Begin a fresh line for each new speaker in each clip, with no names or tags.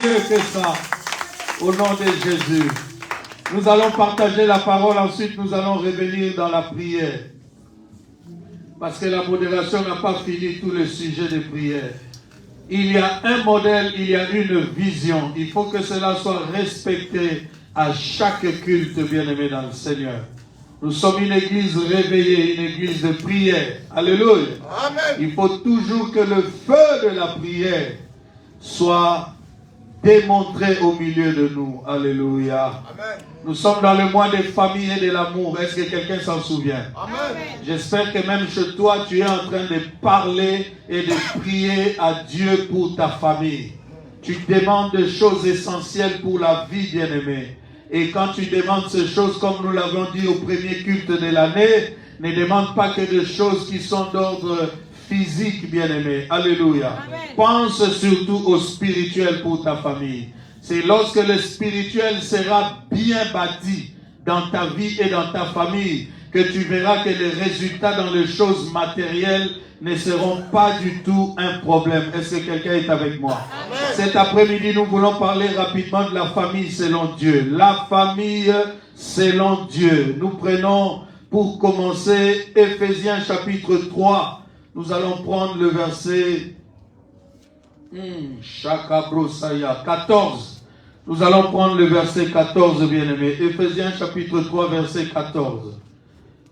Dieu fait ça. Au nom de Jésus. Nous allons partager la parole. Ensuite, nous allons revenir dans la prière. Parce que la modération n'a pas fini tous les sujets de prière. Il y a un modèle, il y a une vision. Il faut que cela soit respecté à chaque culte, bien-aimé dans le Seigneur. Nous sommes une église réveillée, une église de prière. Alléluia. Amen. Il faut toujours que le feu de la prière soit démontré au milieu de nous. Alléluia. Amen. Nous sommes dans le mois des familles et de l'amour. Est-ce que quelqu'un s'en souvient? Amen. J'espère que même chez toi, tu es en train de parler et de prier à Dieu pour ta famille. Tu demandes des choses essentielles pour la vie, bien-aimée. Et quand tu demandes ces choses, comme nous l'avons dit au premier culte de l'année, ne demande pas que des choses qui sont d'ordre physique, bien-aimé. Alléluia. Amen. Pense surtout au spirituel pour ta famille. C'est lorsque le spirituel sera bien bâti dans ta vie et dans ta famille que tu verras que les résultats dans les choses matérielles ne seront pas du tout un problème. Est-ce que quelqu'un est avec moi? Amen. Cet après-midi, nous voulons parler rapidement de la famille selon Dieu. La famille selon Dieu. Nous prenons pour commencer Éphésiens chapitre 3. Nous allons prendre le verset 14. Nous allons prendre le verset 14, bien-aimé. Éphésiens chapitre 3, verset 14.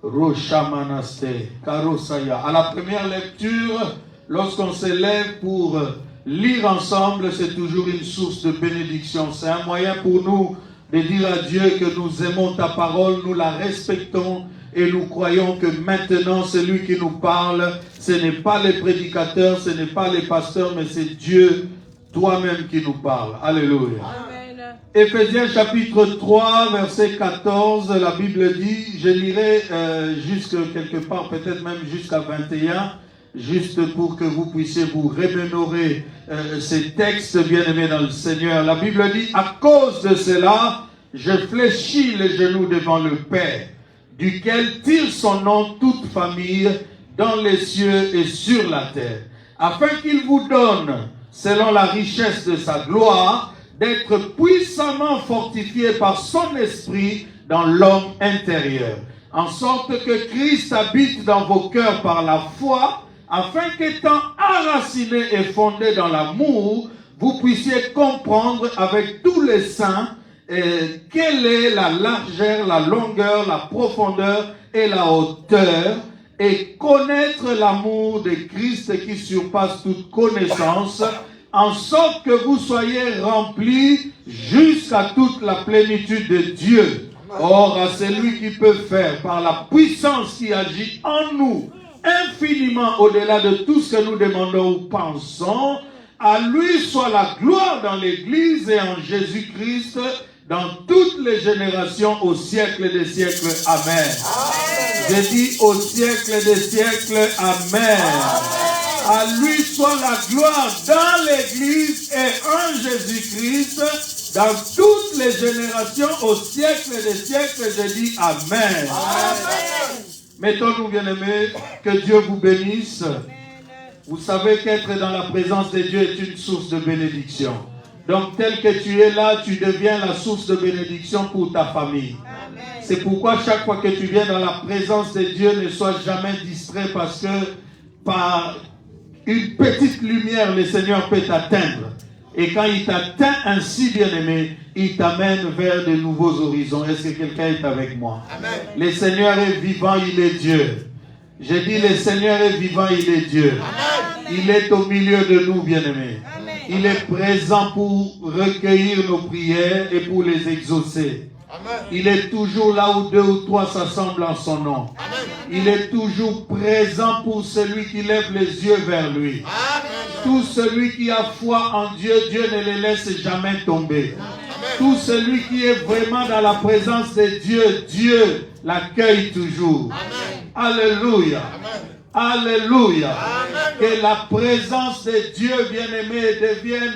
Roshamanaste, Karosaya. À la première lecture, lorsqu'on se lève pour lire ensemble, c'est toujours une source de bénédiction. C'est un moyen pour nous de dire à Dieu que nous aimons ta parole, nous la respectons et nous croyons que maintenant celui qui nous parle, ce n'est pas les prédicateurs, ce n'est pas les pasteurs, mais c'est Dieu toi-même qui nous parle. Alléluia. Amen. Éphésiens chapitre 3, verset 14, la Bible dit, je lirai jusque quelque part, peut-être même jusqu'à 21, juste pour que vous puissiez vous remémorer ces textes bien-aimés dans le Seigneur. La Bible dit, à cause de cela, je fléchis les genoux devant le Père, duquel tire son nom toute famille dans les cieux et sur la terre, afin qu'il vous donne, selon la richesse de sa gloire, d'être puissamment fortifié par son esprit dans l'homme intérieur, en sorte que Christ habite dans vos cœurs par la foi, afin qu'étant enracinés et fondés dans l'amour, vous puissiez comprendre avec tous les saints quelle est la largeur, la longueur, la profondeur et la hauteur, et connaître l'amour de Christ qui surpasse toute connaissance, en sorte que vous soyez remplis jusqu'à toute la plénitude de Dieu. Or, à celui qui peut faire, par la puissance qui agit en nous, infiniment au-delà de tout ce que nous demandons ou pensons, à lui soit la gloire dans l'Église et en Jésus-Christ, dans toutes les générations, au siècle des siècles. Amen. J'ai dit au siècle des siècles. Amen. À lui soit la gloire dans l'Église et en Jésus-Christ, dans toutes les générations, au siècle des siècles. J'ai dit Amen. Amen. Mettons-nous, bien-aimés, que Dieu vous bénisse. Vous savez qu'être dans la présence de Dieu est une source de bénédiction. Donc, tel que tu es là, tu deviens la source de bénédiction pour ta famille. Amen. C'est pourquoi chaque fois que tu viens dans la présence de Dieu, ne sois jamais distrait, parce que par une petite lumière, le Seigneur peut t'atteindre. Et quand il t'atteint ainsi, bien-aimé, il t'amène vers de nouveaux horizons. Est-ce que quelqu'un est avec moi? Amen. Le Seigneur est vivant, il est Dieu. J'ai dit, le Seigneur est vivant, il est Dieu. Amen. Il est au milieu de nous, bien-aimés. Il est présent pour recueillir nos prières et pour les exaucer. Amen. Il est toujours là où 2 ou 3 s'assemblent en son nom. Amen. Il est toujours présent pour celui qui lève les yeux vers lui. Amen. Tout celui qui a foi en Dieu, Dieu ne le laisse jamais tomber. Amen. Tout celui qui est vraiment dans la présence de Dieu, Dieu l'accueille toujours. Amen. Alléluia. Amen. Alléluia. Que la présence de Dieu, bien-aimé, devienne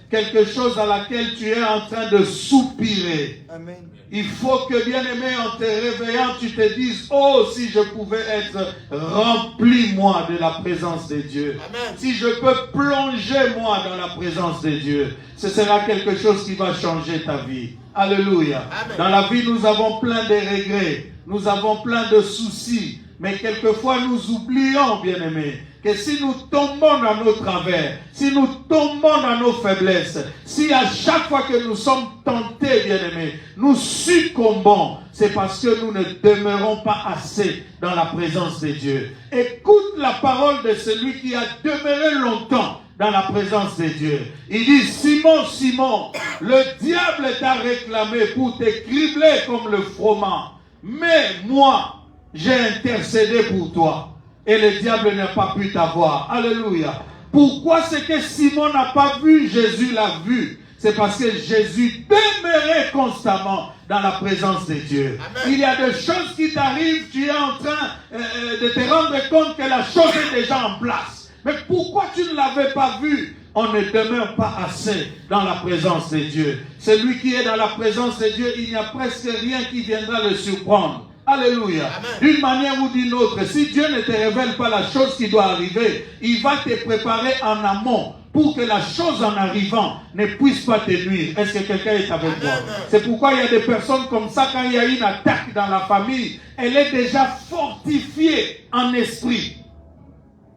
quelque chose à laquelle tu es en train de soupirer.
Amen.
Il faut que, bien-aimé, en te réveillant, tu te dises, oh, si je pouvais être rempli, moi, de la présence de Dieu.
Amen.
Si je peux plonger, moi, dans la présence de Dieu, ce sera quelque chose qui va changer ta vie. Alléluia.
Amen.
Dans la vie, nous avons plein de regrets. Nous avons plein de soucis. Mais quelquefois, nous oublions, bien-aimés, que si nous tombons dans nos travers, si nous tombons dans nos faiblesses, si à chaque fois que nous sommes tentés, bien-aimés, nous succombons, c'est parce que nous ne demeurons pas assez dans la présence de Dieu. Écoute la parole de celui qui a demeuré longtemps dans la présence de Dieu. Il dit, Simon, Simon, le diable t'a réclamé pour te cribler comme le froment. Mais moi, j'ai intercédé pour toi. Et le diable n'a pas pu t'avoir. Alléluia. Pourquoi c'est que Simon n'a pas vu, Jésus l'a vu? C'est parce que Jésus demeurait constamment dans la présence de Dieu.
Amen.
Il y a des choses qui t'arrivent, tu es en train de te rendre compte que la chose est déjà en place. Mais pourquoi tu ne l'avais pas vu? On ne demeure pas assez dans la présence de Dieu. Celui qui est dans la présence de Dieu, il n'y a presque rien qui viendra le surprendre. Alléluia. D'une manière ou d'une autre, si Dieu ne te révèle pas la chose qui doit arriver, il va te préparer en amont pour que la chose en arrivant ne puisse pas te nuire. Est-ce que quelqu'un est avec moi? C'est pourquoi il y a des personnes comme ça, quand il y a une attaque dans la famille, elle est déjà fortifiée en esprit.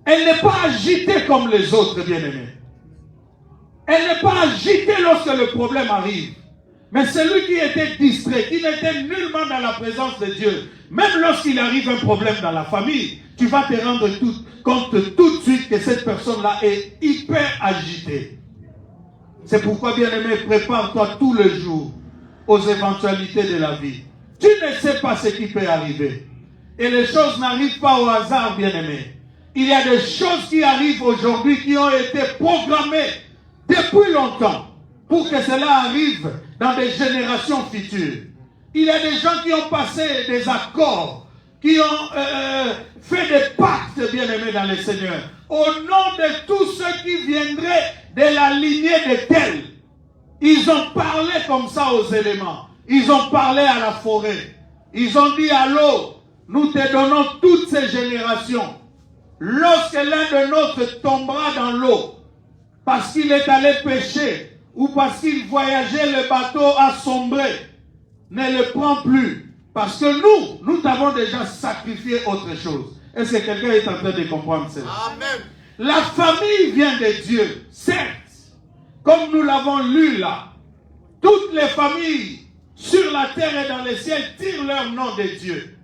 Elle n'est pas agitée comme les autres, bien-aimés. Elle n'est pas agitée lorsque le problème arrive. Mais celui qui était distrait, qui n'était nullement dans la présence de Dieu, même lorsqu'il arrive un problème dans la famille, tu vas te rendre compte tout de suite que cette personne-là est hyper agitée. C'est pourquoi, bien-aimé, prépare-toi tous les jours aux éventualités de la vie. Tu ne sais pas ce qui peut arriver. Et les choses n'arrivent pas au hasard, bien-aimé. Il y a des choses qui arrivent aujourd'hui qui ont été programmées depuis longtemps pour que cela arrive dans des générations futures. Il y a des gens qui ont passé des accords, qui ont fait des pactes, bien-aimés dans le Seigneur, au nom de tous ceux qui viendraient de la lignée de tels. Ils ont parlé comme ça aux éléments. Ils ont parlé à la forêt. Ils ont dit à l'eau, nous te donnons toutes ces générations. Lorsque l'un de nôtres tombera dans l'eau, parce qu'il est allé pêcher, ou parce qu'il voyageait, le bateau a sombré, ne le prends plus. Parce que nous t'avons déjà sacrifié autre chose. Est-ce que quelqu'un est en train de comprendre cela?
Amen.
La famille vient de Dieu, certes. Comme nous l'avons lu là. Toutes les familles sur la terre et dans les ciels tirent leur nom de Dieu.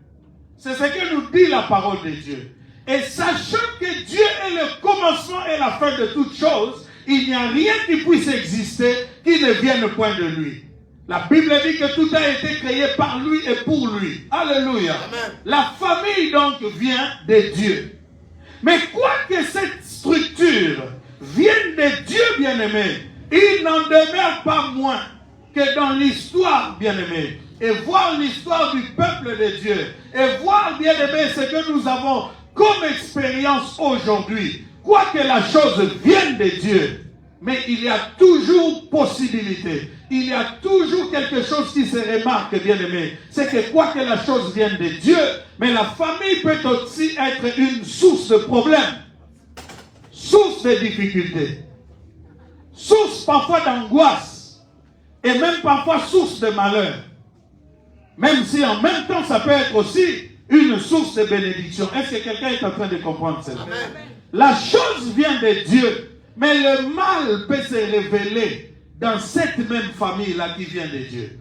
C'est ce que nous dit la parole de Dieu. Et sachant que Dieu est le commencement et la fin de toutes choses, il n'y a rien qui puisse exister qui ne vienne point de lui. La Bible dit que tout a été créé par lui et pour lui. Alléluia.
Amen.
La famille donc vient de Dieu. Mais quoi que cette structure vienne de Dieu, bien-aimé, il n'en demeure pas moins que dans l'histoire, bien-aimé, et voir l'histoire du peuple de Dieu, et voir, bien-aimé, ce que nous avons comme expérience aujourd'hui, quoi que la chose vienne de Dieu, mais il y a toujours possibilité. Il y a toujours quelque chose qui se remarque, bien-aimé. C'est que quoi que la chose vienne de Dieu, mais la famille peut aussi être une source de problèmes, source de difficultés, source parfois d'angoisse, et même parfois source de malheur. Même si en même temps, ça peut être aussi une source de bénédiction. Est-ce que quelqu'un est en train de comprendre cela?
Amen.
La chose vient de Dieu, mais le mal peut se révéler dans cette même famille-là qui vient de Dieu.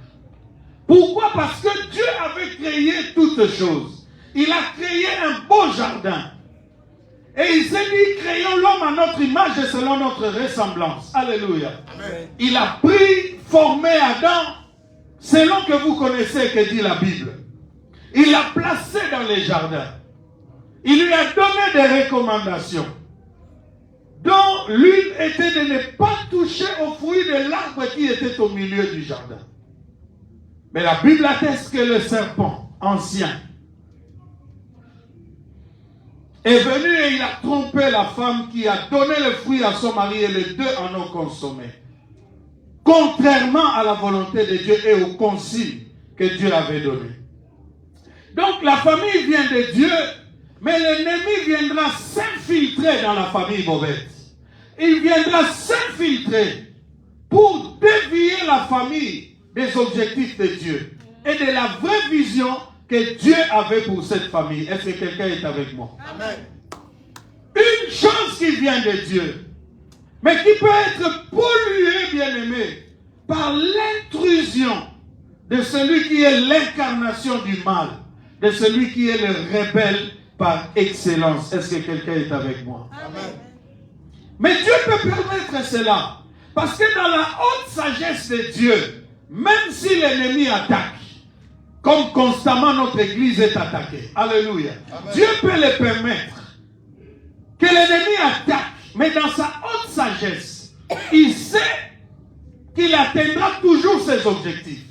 Pourquoi? Parce que Dieu avait créé toutes choses. Il a créé un beau jardin. Et il s'est dit, créons l'homme à notre image et selon notre ressemblance. Alléluia.
Amen.
Il a pris, formé Adam, selon que vous connaissez que dit la Bible. Il l'a placé dans les jardins. Il lui a donné des recommandations, dont l'une était de ne pas toucher aux fruits de l'arbre qui était au milieu du jardin. Mais la Bible atteste que le serpent ancien est venu et il a trompé la femme qui a donné le fruit à son mari et les deux en ont consommé. Contrairement à la volonté de Dieu et aux consignes que Dieu avait données. Donc la famille vient de Dieu, mais l'ennemi viendra s'infiltrer dans la famille Bobette. Il viendra s'infiltrer pour dévier la famille des objectifs de Dieu et de la vraie vision que Dieu avait pour cette famille. Est-ce que quelqu'un est avec moi? Amen. Une chose qui vient de Dieu, mais qui peut être polluée, bien-aimé, par l'intrusion de celui qui est l'incarnation du mal, de celui qui est le rebelle par excellence. Est-ce que quelqu'un est avec moi? Amen. Mais Dieu peut permettre cela, parce que dans la haute sagesse de Dieu, même si l'ennemi attaque, comme constamment notre église est attaquée, alléluia, amen, Dieu peut le permettre que l'ennemi attaque, mais dans sa haute sagesse, il sait qu'il atteindra toujours ses objectifs.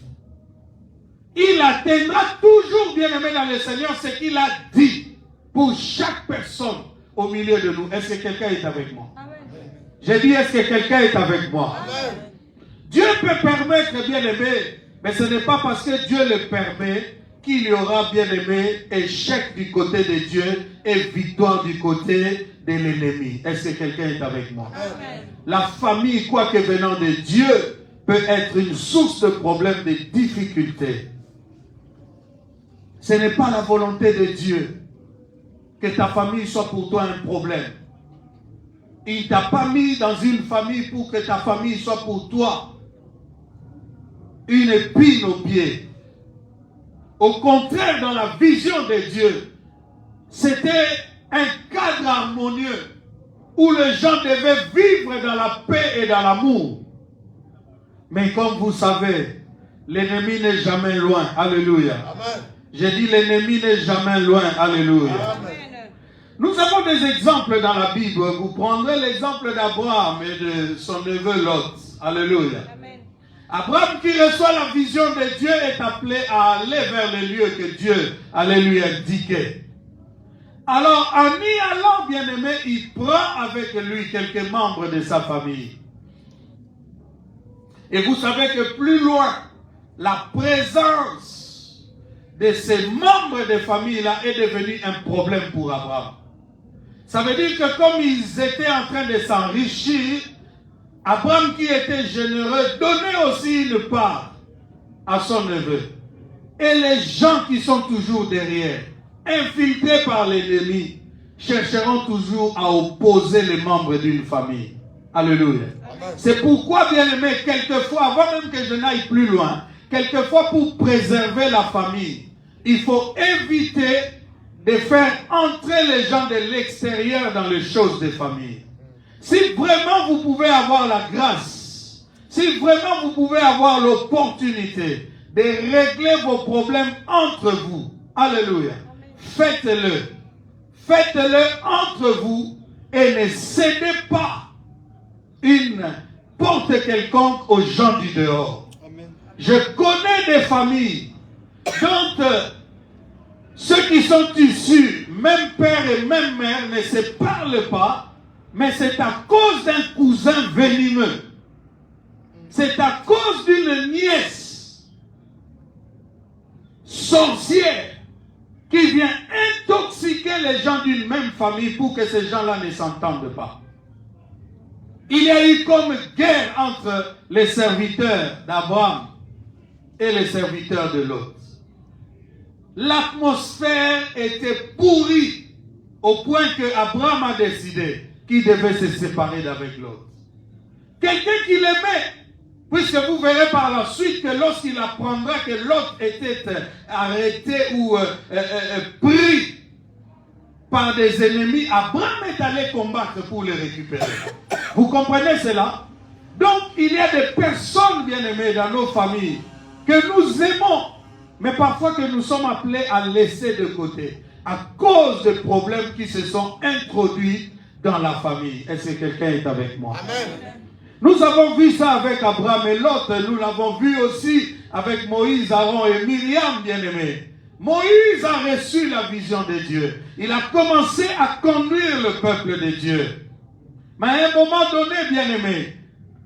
Il atteindra toujours, bien-aimé dans le Seigneur, ce qu'il a dit pour chaque personne au milieu de nous. Est-ce que quelqu'un est avec moi? Amen. J'ai dit, est-ce que quelqu'un est avec moi? Amen. Dieu peut permettre, bien-aimé, mais ce n'est pas parce que Dieu le permet qu'il y aura, bien-aimé, échec du côté de Dieu et victoire du côté de l'ennemi. Est-ce que quelqu'un est avec moi? Amen. La famille, quoique venant de Dieu, peut être une source de problèmes, de difficultés. Ce n'est pas la volonté de Dieu que ta famille soit pour toi un problème. Il ne t'a pas mis dans une famille pour que ta famille soit pour toi une épine au pied. Au contraire, dans la vision de Dieu, c'était un cadre harmonieux où les gens devaient vivre dans la paix et dans l'amour. Mais comme vous savez, l'ennemi n'est jamais loin. Alléluia. Amen. J'ai dit l'ennemi n'est jamais loin. Alléluia. Amen. Nous avons des exemples dans la Bible. Vous prendrez l'exemple d'Abraham et de son neveu Lot. Alléluia. Amen. Abraham qui reçoit la vision de Dieu est appelé à aller vers les lieux que Dieu allait lui indiquer. Alors en y allant, bien-aimé, il prend avec lui quelques membres de sa famille. Et vous savez que plus loin, la présence de ces membres de famille-là est devenue un problème pour Abraham. Ça veut dire que comme ils étaient en train de s'enrichir, Abraham qui était généreux donnait aussi une part à son neveu. Et les gens qui sont toujours derrière, infiltrés par l'ennemi, chercheront toujours à opposer les membres d'une famille. Alléluia. C'est pourquoi, bien aimé, quelquefois, avant même que je n'aille plus loin, quelquefois pour préserver la famille, il faut éviter de faire entrer les gens de l'extérieur dans les choses des familles. Si vraiment vous pouvez avoir la grâce, si vraiment vous pouvez avoir l'opportunité de régler vos problèmes entre vous, alléluia, faites-le. Faites-le entre vous et ne cédez pas une porte quelconque aux gens du dehors. Amen. Je connais des familles dont ceux qui sont issus, même père et même mère, ne se parlent pas, mais c'est à cause d'un cousin venimeux. C'est à cause d'une nièce sorcière qui vient intoxiquer les gens d'une même famille pour que ces gens-là ne s'entendent pas. Il y a eu comme guerre entre les serviteurs d'Abraham et les serviteurs de Lot. L'atmosphère était pourrie au point que Abraham a décidé qu'il devait se séparer d'avec Lot. Quelqu'un qui l'aimait, puisque vous verrez par la suite que lorsqu'il apprendra que Lot était arrêté ou pris par des ennemis, Abraham est allé combattre pour les récupérer. Vous comprenez cela? Donc, il y a des personnes, bien-aimées, dans nos familles, que nous aimons, mais parfois que nous sommes appelés à laisser de côté, à cause des problèmes qui se sont introduits dans la famille. Est-ce que quelqu'un est avec moi? Amen. Nous avons vu ça avec Abraham et Lot, nous l'avons vu aussi avec Moïse, Aaron et Myriam, bien-aimés. Moïse a reçu la vision de Dieu. Il a commencé à conduire le peuple de Dieu. Mais à un moment donné, bien-aimé,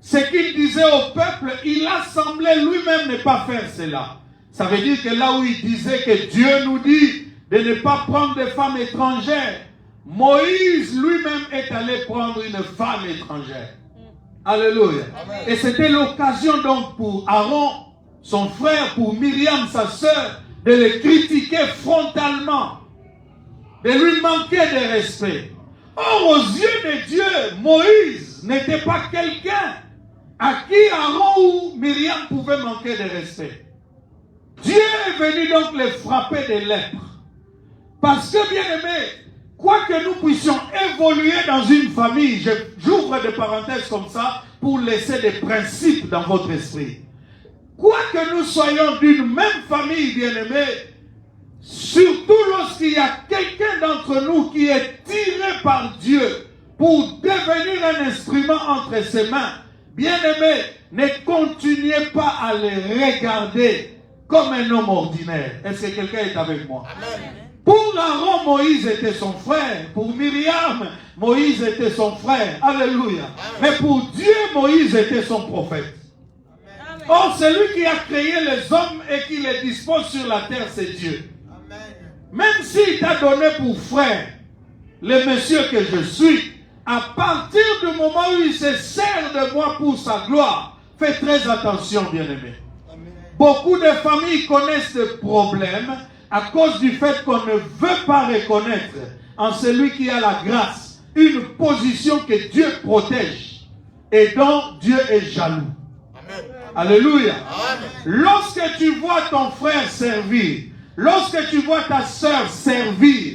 ce qu'il disait au peuple, il a semblé lui-même ne pas faire cela. Ça veut dire que là où il disait que Dieu nous dit de ne pas prendre de femmes étrangères, Moïse lui-même est allé prendre une femme étrangère. Alléluia. Amen. Et c'était l'occasion donc pour Aaron, son frère, pour Myriam, sa sœur, de le critiquer frontalement, de lui manquer de respect. Or, aux yeux de Dieu, Moïse n'était pas quelqu'un à qui Aaron ou Myriam pouvaient manquer de respect. Dieu est venu donc les frapper de lèpre. Parce que, bien aimé, quoi que nous puissions évoluer dans une famille, j'ouvre des parenthèses comme ça pour laisser des principes dans votre esprit. Quoi que nous soyons d'une même famille, bien-aimé, surtout lorsqu'il y a quelqu'un d'entre nous qui est tiré par Dieu pour devenir un instrument entre ses mains, bien-aimé, ne continuez pas à le regarder comme un homme ordinaire. Est-ce que quelqu'un est avec moi? Amen. Pour Aaron, Moïse était son frère. Pour Myriam, Moïse était son frère. Alléluia. Amen. Mais pour Dieu, Moïse était son prophète. Amen. Or, celui qui a créé les hommes et qui les dispose sur la terre, c'est Dieu. Amen. Même s'il t'a donné pour frère le monsieur que je suis, à partir du moment où il se sert de moi pour sa gloire, fais très attention, bien-aimé. Beaucoup de familles connaissent des problèmes à cause du fait qu'on ne veut pas reconnaître en celui qui a la grâce une position que Dieu protège et dont Dieu est jaloux. Amen. Alléluia. Amen. Lorsque tu vois ton frère servir, lorsque tu vois ta sœur servir,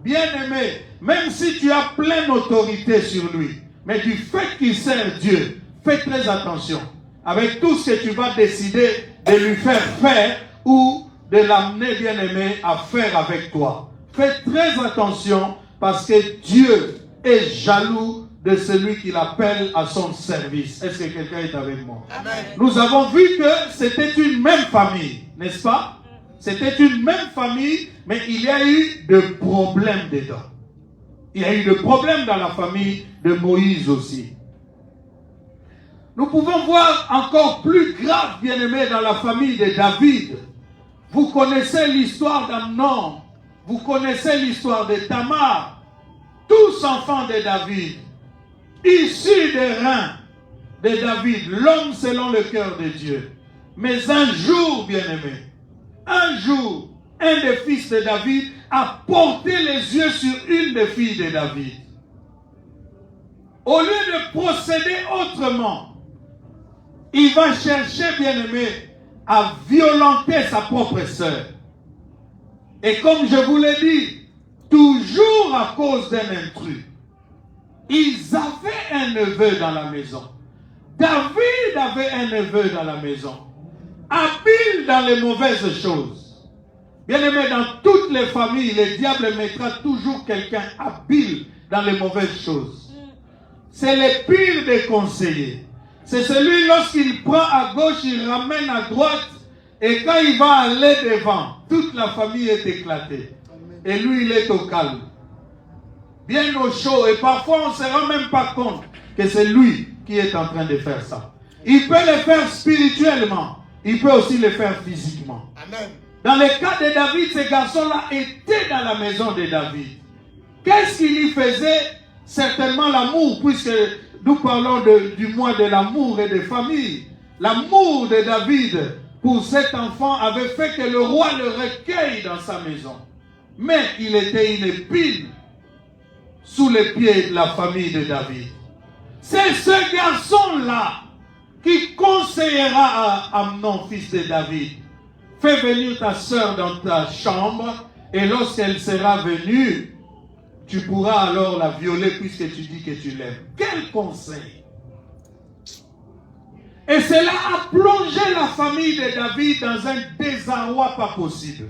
bien-aimé, même si tu as pleine autorité sur lui, mais du fait qu'il sert Dieu, fais très attention avec tout ce que tu vas décider de lui faire faire ou de l'amener, bien-aimé, à faire avec toi. Fais très attention parce que Dieu est jaloux de celui qui l'appelle à son service. Est-ce que quelqu'un est avec moi? Amen. Nous avons vu que c'était une même famille, n'est-ce pas? C'était une même famille, mais il y a eu des problèmes dedans. Il y a eu des problèmes dans la famille de Moïse aussi. Nous pouvons voir encore plus grave, bien-aimé, dans la famille de David. Vous connaissez l'histoire d'Amnon. Vous connaissez l'histoire de Tamar. Tous enfants de David. Issus des reins de David. L'homme selon le cœur de Dieu. Mais un jour, bien-aimé, un jour, un des fils de David a porté les yeux sur une des filles de David. Au lieu de procéder autrement, il va chercher, bien-aimé, à violenter sa propre sœur. Et comme je vous l'ai dit, toujours à cause d'un intrus. Ils avaient un neveu dans la maison. David avait un neveu dans la maison. Habile dans les mauvaises choses. Bien-aimé, dans toutes les familles, le diable mettra toujours quelqu'un habile dans les mauvaises choses. C'est le pire des conseillers. C'est celui, lorsqu'il prend à gauche, il ramène à droite. Et quand il va aller devant, toute la famille est éclatée. Et lui, il est au calme. Bien au chaud. Et parfois, on ne se rend même pas compte que c'est lui qui est en train de faire ça. Il peut le faire spirituellement. Il peut aussi le faire physiquement. Amen. Dans le cas de David, ces garçons-là étaient dans la maison de David. Qu'est-ce qu'il y faisait? Certainement l'amour, puisque nous parlons du mois de l'amour et des familles. L'amour de David pour cet enfant avait fait que le roi le recueille dans sa maison. Mais il était une épine sous les pieds de la famille de David. C'est ce garçon-là qui conseillera à Amnon, fils de David. Fais venir ta sœur dans ta chambre et lorsqu'elle sera venue, tu pourras alors la violer puisque tu dis que tu l'aimes. Quel conseil! Et cela a plongé la famille de David dans un désarroi pas possible.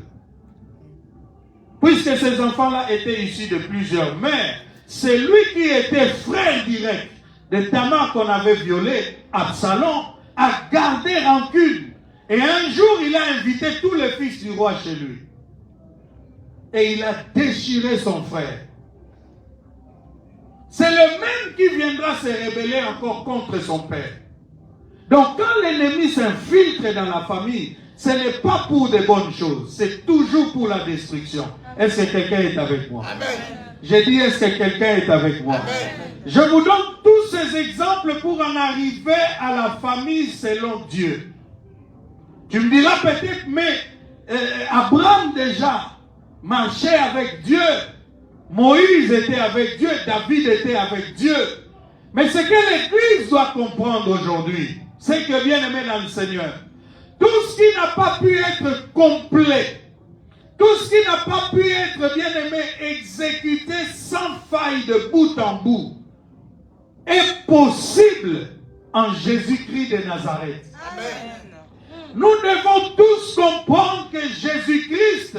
Puisque ces enfants-là étaient issus de plusieurs mères, c'est lui qui était frère direct de Tamar qu'on avait violé, Absalom, a gardé rancune. Et un jour, il a invité tous les fils du roi chez lui. et il a déchiré son frère. C'est le même qui viendra se rebeller encore contre son père. Donc quand l'ennemi s'infiltre dans la famille, ce n'est pas pour de bonnes choses, c'est toujours pour la destruction. Est-ce que quelqu'un est avec moi? Amen. J'ai dit, est-ce que quelqu'un est avec moi? Amen. Je vous donne tous ces exemples pour en arriver à la famille selon Dieu. Tu me diras peut-être, mais Abraham déjà marchait avec Dieu. Moïse était avec Dieu, David était avec Dieu. Mais ce que l'Église doit comprendre aujourd'hui, c'est que, bien aimé dans le Seigneur, tout ce qui n'a pas pu être complet, tout ce qui n'a pas pu être, bien aimé, exécuté sans faille de bout en bout, est possible en Jésus-Christ de Nazareth. Amen. Nous devons tous comprendre que Jésus-Christ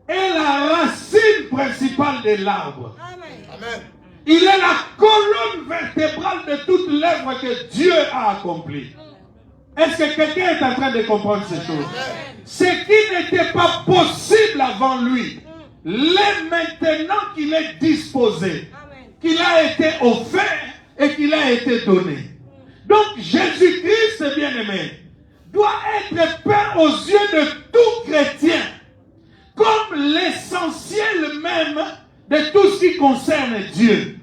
est la racine principale de l'arbre. Amen. Il est la colonne vertébrale de toute l'œuvre que Dieu a accomplie. Est-ce que quelqu'un est en train de comprendre ces choses? Ce qui n'était pas possible avant lui, l'est maintenant qu'il est disposé, qu'il a été offert et qu'il a été donné. Donc Jésus-Christ, bien-aimé, doit être peint aux yeux de tout chrétien comme l'essentiel même de tout ce qui concerne Dieu.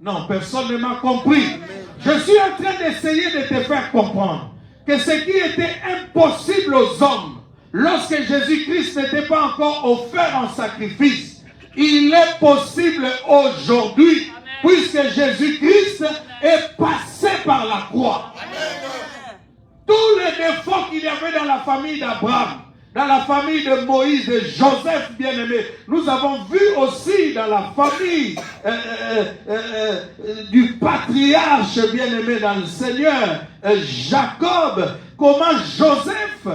Non, personne ne m'a compris. Je suis en train d'essayer de te faire comprendre que ce qui était impossible aux hommes, lorsque Jésus-Christ n'était pas encore offert en sacrifice, il est possible aujourd'hui, puisque Jésus-Christ est passé par la croix. Tous les défauts qu'il y avait dans la famille d'Abraham, dans la famille de Moïse, de Joseph, bien-aimé, nous avons vu aussi dans la famille du patriarche, bien-aimé dans le Seigneur, Jacob, comment Joseph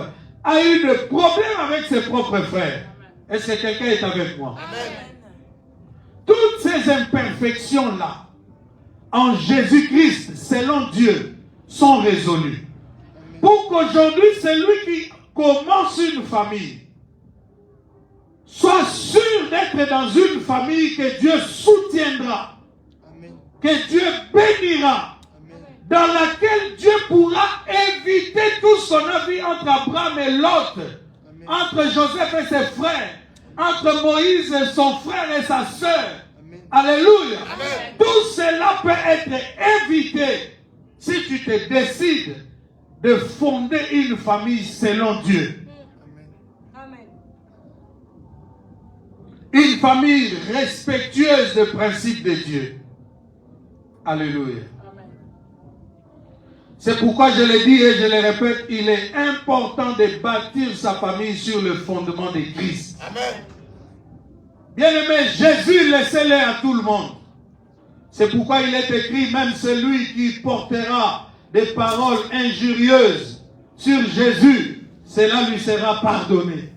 a eu des problèmes avec ses propres frères. Est-ce que quelqu'un est avec moi? Amen. Toutes ces imperfections-là, en Jésus-Christ, selon Dieu, sont résolues. Pour qu'aujourd'hui, celui qui commence une famille soit sûr d'être dans une famille que Dieu soutiendra, Amen. Que Dieu bénira, Amen. Dans laquelle Dieu pourra éviter tout ce qu'on a vu entre Abraham et Lot, Amen. Entre Joseph et ses frères, entre Moïse et son frère et sa sœur. Amen. Alléluia. Amen. Tout cela peut être évité si tu te décides de fonder une famille selon Dieu. Amen. Une famille respectueuse des principes de Dieu. Alléluia. Amen. C'est pourquoi je le dis et je le répète, il est important de bâtir sa famille sur le fondement de Christ. Amen. Bien-aimé, Jésus laissez-le à tout le monde. C'est pourquoi il est écrit, même celui qui portera des paroles injurieuses sur Jésus, cela lui sera pardonné.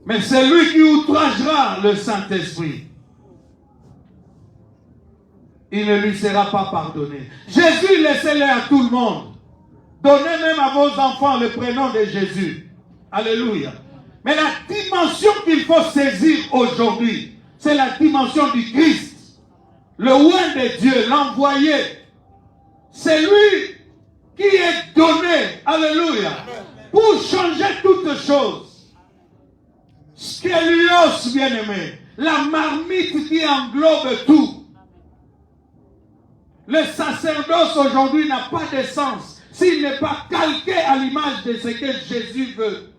Mais celui qui outragera le Saint-Esprit, il ne lui sera pas pardonné. Jésus, laissez-le à tout le monde. Donnez même à vos enfants le prénom de Jésus. Alléluia. Mais la dimension qu'il faut saisir aujourd'hui, c'est la dimension du Christ. Le oint de Dieu, l'envoyé. C'est lui qui est donné, alléluia, pour changer toutes choses. Schélios, bien-aimé, la marmite qui englobe tout. Le sacerdoce aujourd'hui n'a pas de sens s'il n'est pas calqué à l'image de ce que Jésus veut.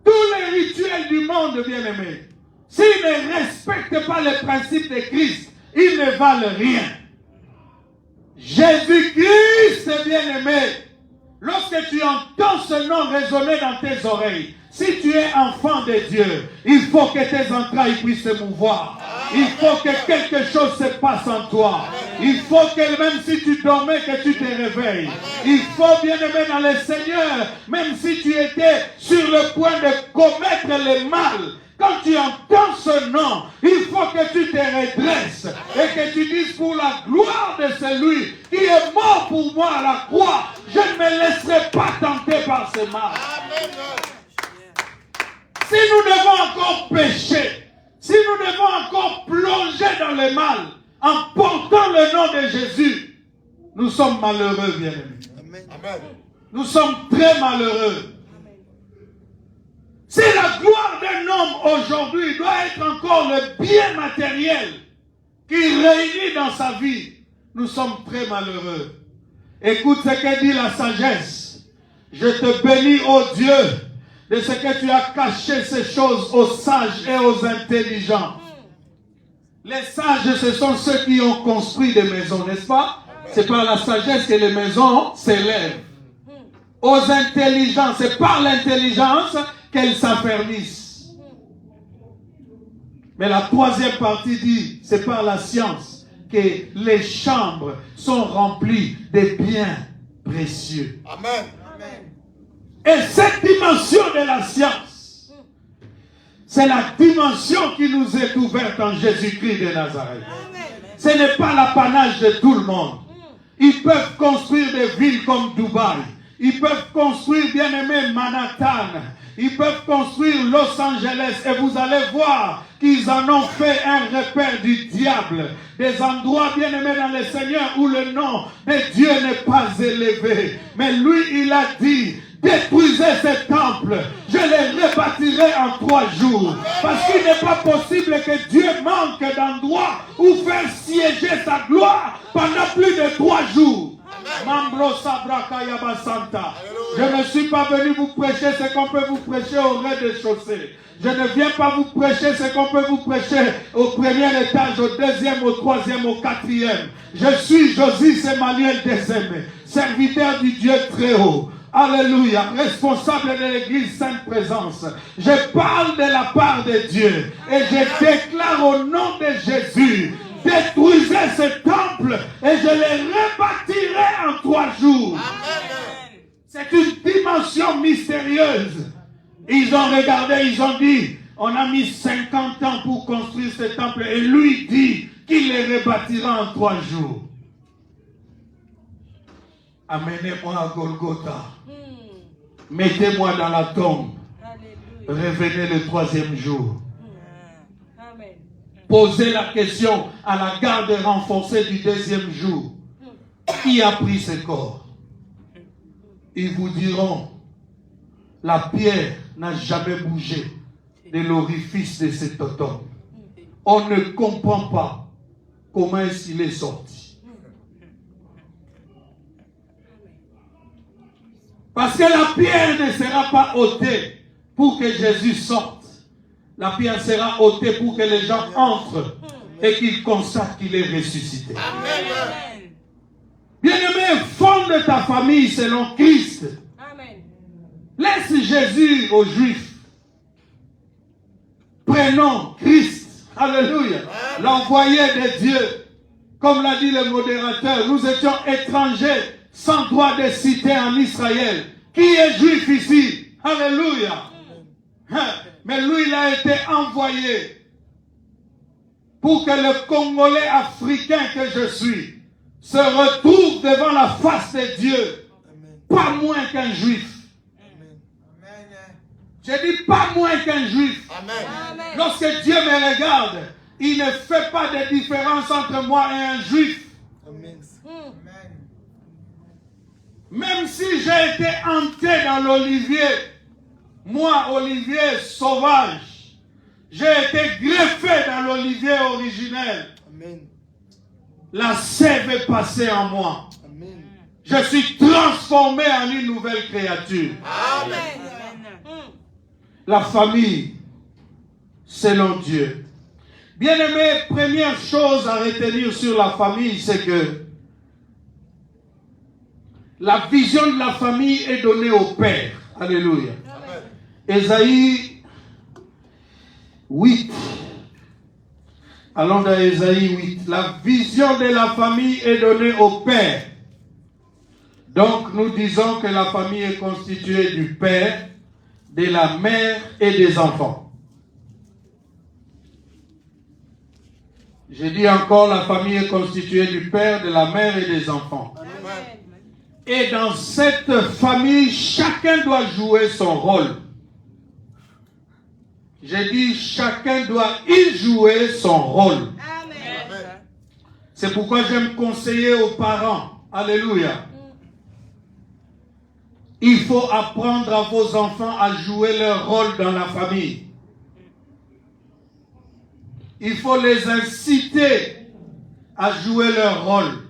Tous les rituels du monde, bien-aimé, s'ils ne respectent pas les principes de Christ, ils ne valent rien. Jésus-Christ, bien-aimé, lorsque tu entends ce nom résonner dans tes oreilles, si tu es enfant de Dieu, il faut que tes entrailles puissent se mouvoir. Il faut que quelque chose se passe en toi. Il faut que même si tu dormais, que tu te réveilles. Il faut, bien-aimé dans le Seigneur, même si tu étais sur le point de commettre le mal, Quand tu entends ce nom, il faut que tu te redresses et que tu dises pour la gloire de celui qui est mort pour moi à la croix, je ne me laisserai pas tenter par ce mal. Si nous devons encore pécher, si nous devons encore plonger dans le mal en portant le nom de Jésus, nous sommes malheureux, bien-aimés. Nous sommes très malheureux. Si la gloire d'un homme aujourd'hui doit être encore le bien matériel qu'il réunit dans sa vie, nous sommes très malheureux. Écoute ce que dit la sagesse. Je te bénis, ô Dieu, de ce que tu as caché ces choses aux sages et aux intelligents. Les sages, ce sont ceux qui ont construit des maisons, n'est-ce pas? C'est par la sagesse que les maisons s'élèvent. Aux intelligents, c'est par l'intelligence qu'elles s'affermissent. Mais la troisième partie dit, c'est par la science que les chambres sont remplies de biens précieux.
Amen.
Et cette dimension de la science, c'est la dimension qui nous est ouverte en Jésus-Christ de Nazareth. Ce n'est pas l'apanage de tout le monde. Ils peuvent construire des villes comme Dubaï. Ils peuvent construire, bien-aimé, Manhattan. Ils peuvent construire Los Angeles. Et vous allez voir qu'ils en ont fait un repère du diable. Des endroits, bien-aimés, dans le Seigneur où le nom de Dieu n'est pas élevé. Mais lui, il a dit, détruisez ce temple, je les rebâtirai en 3 jours. Parce qu'il n'est pas possible que Dieu manque d'endroits où faire siéger sa gloire pendant plus de 3 jours. Je ne suis pas venu vous prêcher ce qu'on peut vous prêcher au rez-de-chaussée. Je ne viens pas vous prêcher ce qu'on peut vous prêcher au premier étage, au deuxième, au troisième, au quatrième. Je suis Josis Emmanuel Desemé, serviteur du Dieu très haut. Alléluia, responsable de l'église Sainte Présence. Je parle de la part de Dieu et je déclare au nom de Jésus, détruisez ce temple et je le rebâtirai en 3 jours. Amen. C'est une dimension mystérieuse. Ils ont regardé, ils ont dit, on a mis 50 ans pour construire ce temple et lui dit qu'il le rebâtira en 3 jours. Amenez-moi à Golgotha. Mettez-moi dans la tombe. Alléluia. Revenez le 3e jour. Amen. Posez la question à la garde renforcée du 2e jour. Qui a pris ce corps? Ils vous diront, la pierre n'a jamais bougé de l'orifice de cet tombe. On ne comprend pas comment est-ce qu'il est sorti. Parce que la pierre ne sera pas ôtée pour que Jésus sorte. La pierre sera ôtée pour que les gens entrent et qu'ils constatent qu'il est ressuscité. Amen. Bien-aimé, fonde ta famille selon Christ. Amen. Laisse Jésus aux Juifs. Prenons Christ. Alléluia. L'envoyé de Dieu. Comme l'a dit le modérateur, nous étions étrangers sans droit de cité en Israël. Qui est juif ici? Alléluia. Mais lui, il a été envoyé pour que le Congolais africain que je suis se retrouve devant la face de Dieu. Pas moins qu'un juif. Je dis pas moins qu'un juif. Amen. Lorsque Dieu me regarde, il ne fait pas de différence entre moi et un juif. Amen. Même si j'ai été hanté dans l'olivier, moi, olivier sauvage, j'ai été greffé dans l'olivier originel. Amen. La sève est passée en moi. Amen. Je suis transformé en une nouvelle créature. Amen. La famille, selon Dieu. Bien-aimé, première chose à retenir sur la famille, c'est que la vision de la famille est donnée au Père. Alléluia. Ésaïe 8. Allons dans Ésaïe 8. La vision de la famille est donnée au Père. Donc nous disons que la famille est constituée du Père, de la mère et des enfants. J'ai dit encore, la famille est constituée du père, de la mère et des enfants.
Amen.
Et dans cette famille, chacun doit jouer son rôle. J'ai dit, chacun doit y jouer son rôle.
Amen.
C'est pourquoi j'aime conseiller aux parents. Alléluia. Il faut apprendre à vos enfants à jouer leur rôle dans la famille. Il faut les inciter à jouer leur rôle.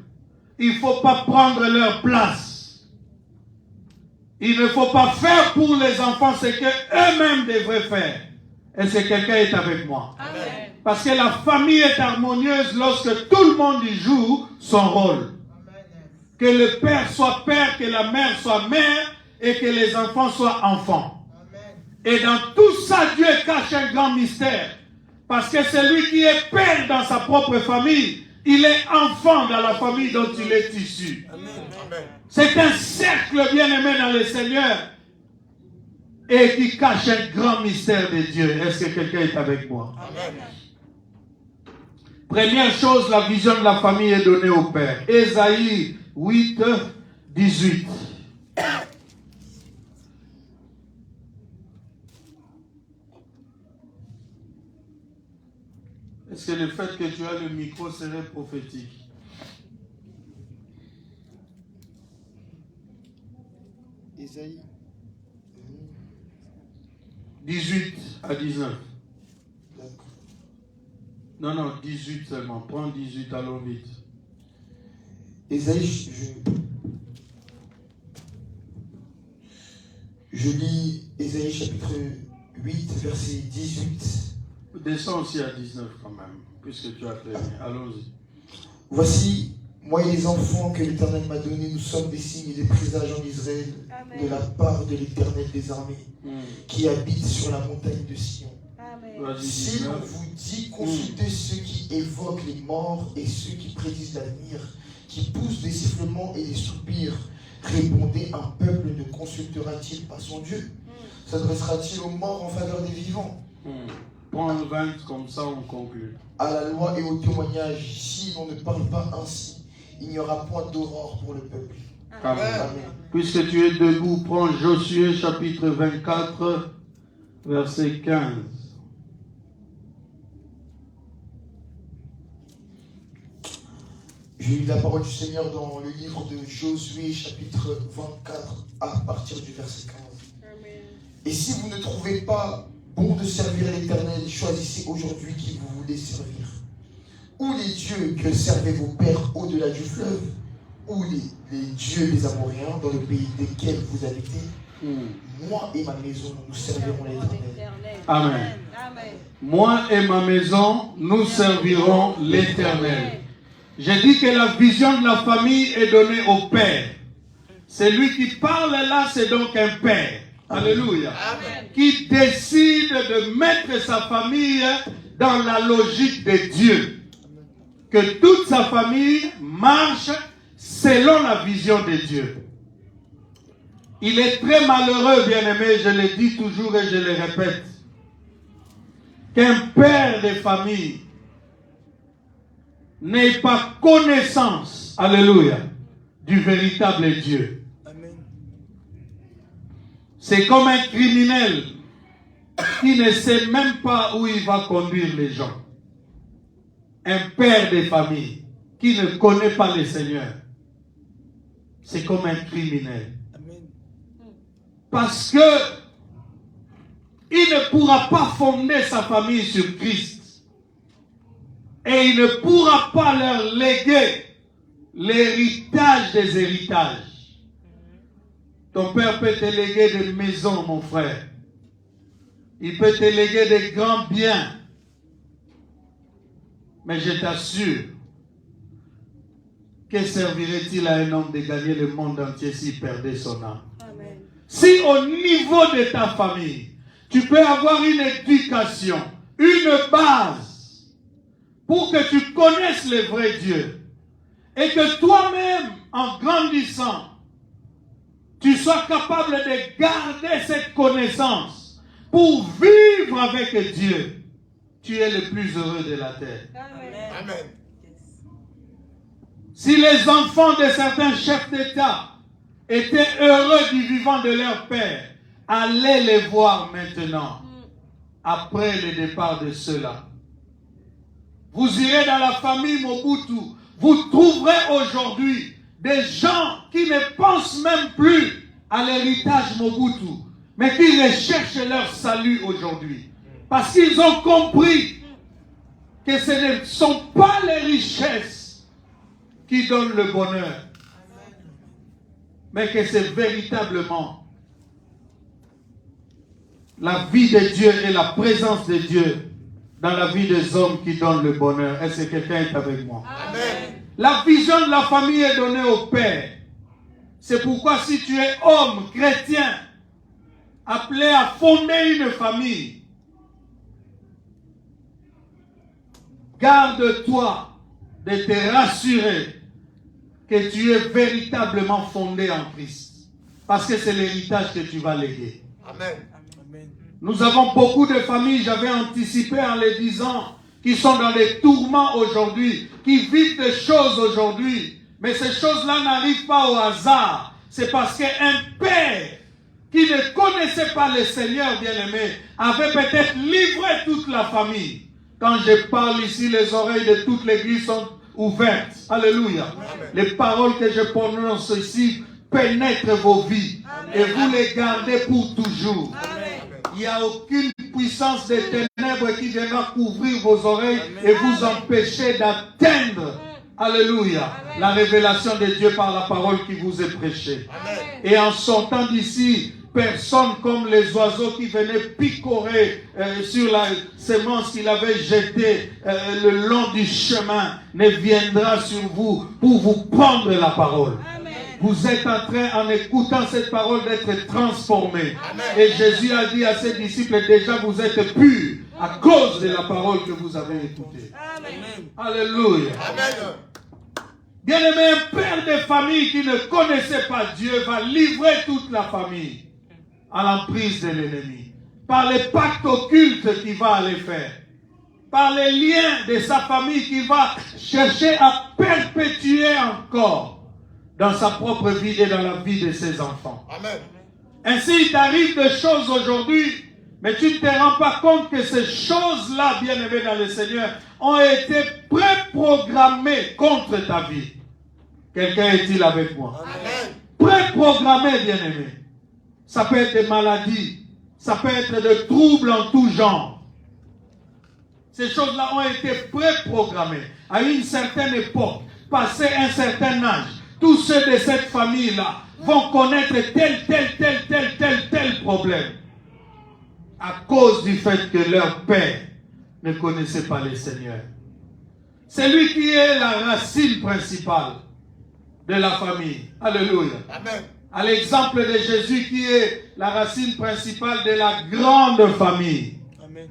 Il ne faut pas prendre leur place. Il ne faut pas faire pour les enfants ce qu'eux-mêmes devraient faire. Et c'est quelqu'un est avec moi.
Amen.
Parce que la famille est harmonieuse lorsque tout le monde y joue son rôle. Que le père soit père, que la mère soit mère et que les enfants soient enfants. Et dans tout ça, Dieu cache un grand mystère. Parce que celui qui est père dans sa propre famille, il est enfant dans la famille dont il est issu. C'est un cercle bien-aimé dans le Seigneur et qui cache un grand mystère de Dieu. Est-ce que quelqu'un est avec moi?
Amen.
Première chose, la vision de la famille est donnée au Père. Ésaïe 8, 18. Est-ce que le fait que tu as le micro serait prophétique?
Ésaïe
18 à 19.
D'accord.
Non, 18 seulement. Prends 18, allons vite.
Ésaïe, je lis Ésaïe chapitre 8, verset 18.
Descends aussi à 19 quand même, puisque tu as fait. Allons-y.
Voici, moi et les enfants que l'Éternel m'a donnés, nous sommes des signes et des présages en Israël,
Amen.
de la part de l'Éternel des armées, qui habite sur la montagne de Sion.
Amen.
Vas-y,
Si l'on
19.
vous dit, consultez ceux qui évoquent les morts et ceux qui prédisent l'avenir, qui poussent des sifflements et des soupirs, répondez, un peuple ne consultera-t-il pas son Dieu? S'adressera-t-il aux morts en faveur des vivants?
Prends le 20, comme ça on conclut.
À la loi et au témoignage, si l'on ne parle pas ainsi, il n'y aura point d'aurore pour le peuple.
Amen.
Amen.
Puisque tu es debout, prends Josué chapitre 24, verset 15.
Je lis la parole du Seigneur dans le livre de Josué, chapitre 24, à partir du verset 15.
Amen.
Et si vous ne trouvez pas bon de servir l'Éternel, choisissez aujourd'hui qui vous voulez servir. Ou les dieux que servaient vos pères au-delà du fleuve, ou les dieux des Amoréens dans le pays desquels vous habitez. Moi et ma maison, nous servirons l'Éternel.
Amen.
Amen.
Moi et ma maison, nous servirons l'Éternel. J'ai dit que la vision de la famille est donnée au Père. Celui qui parle là, c'est donc un Père. Alléluia.
Amen.
Qui décide de mettre sa famille dans la logique de Dieu. Que toute sa famille marche selon la vision de Dieu. Il est très malheureux, bien-aimé, je le dis toujours et je le répète, qu'un père de famille n'ait pas connaissance, alléluia, du véritable Dieu.
Amen.
C'est comme un criminel qui ne sait même pas où il va conduire les gens. Un père de famille qui ne connaît pas le Seigneur, c'est comme un criminel.
Amen.
Parce que il ne pourra pas fonder sa famille sur Christ. Et il ne pourra pas leur léguer l'héritage des héritages. Ton père peut te léguer des maisons, mon frère. Il peut te léguer des grands biens. Mais je t'assure, que servirait-il à un homme de gagner le monde entier s'il perdait son âme?
Amen.
Si au niveau de ta famille, tu peux avoir une éducation, une base, pour que tu connaisses le vrai Dieu, et que toi-même, en grandissant, tu sois capable de garder cette connaissance pour vivre avec Dieu, tu es le plus heureux de la terre.
Amen.
Amen.
Si les enfants de certains chefs d'État étaient heureux du vivant de leur père, allez les voir maintenant, après le départ de ceux-là. Vous irez dans la famille Mobutu, vous trouverez aujourd'hui des gens qui ne pensent même plus à l'héritage Mobutu, mais qui recherchent leur salut aujourd'hui. Parce qu'ils ont compris que ce ne sont pas les richesses qui donnent le bonheur, mais que c'est véritablement la vie de Dieu et la présence de Dieu dans la vie des hommes qui donnent le bonheur. Est-ce que quelqu'un est avec moi?
Amen.
La vision de la famille est donnée au Père. C'est pourquoi si tu es homme, chrétien, appelé à fonder une famille, garde-toi de te rassurer que tu es véritablement fondé en Christ. Parce que c'est l'héritage que tu vas léguer.
Amen.
Nous avons beaucoup de familles, j'avais anticipé en les disant, qui sont dans des tourments aujourd'hui, qui vivent des choses aujourd'hui. Mais ces choses-là n'arrivent pas au hasard. C'est parce qu'un père qui ne connaissait pas le Seigneur bien-aimé avait peut-être livré toute la famille. Quand je parle ici, les oreilles de toute l'église sont ouvertes. Alléluia. Amen. Les paroles que je prononce ici pénètrent vos vies. Amen. Et vous les gardez pour toujours. Amen. Il n'y a aucune puissance des ténèbres qui viendra couvrir vos oreilles et vous empêcher d'atteindre, alléluia, la révélation de Dieu par la parole qui vous est prêchée. Amen. Et en sortant d'ici, personne comme les oiseaux qui venaient picorer sur la semence qu'il avait jetée le long du chemin ne viendra sur vous pour vous prendre la parole. Amen. Vous êtes en train, en écoutant cette parole, d'être transformés. Amen. Et Jésus a dit à ses disciples, déjà vous êtes purs à cause de la parole que vous avez écoutée. Amen. Alléluia. Amen. Bien-aimé, un père de famille qui ne connaissait pas Dieu va livrer toute la famille à l'emprise de l'ennemi. Par les pactes occultes qu'il va aller faire. Par les liens de sa famille qu'il va chercher à perpétuer encore dans sa propre vie et dans la vie de ses enfants. Amen. Ainsi, il t'arrive des choses aujourd'hui, mais tu ne te rends pas compte que ces choses-là, bien-aimés dans le Seigneur, ont été préprogrammées contre ta vie. Quelqu'un est-il avec moi? Amen. Préprogrammées, bien-aimés. Ça peut être des maladies, ça peut être des troubles en tout genre. Ces choses-là ont été préprogrammées. À une certaine époque, passé un certain âge, tous ceux de cette famille-là vont connaître tel problème. À cause du fait que leur père ne connaissait pas le Seigneur. C'est lui qui est la racine principale de la famille. Alléluia. Amen. À l'exemple de Jésus qui est la racine principale de la grande famille. Amen.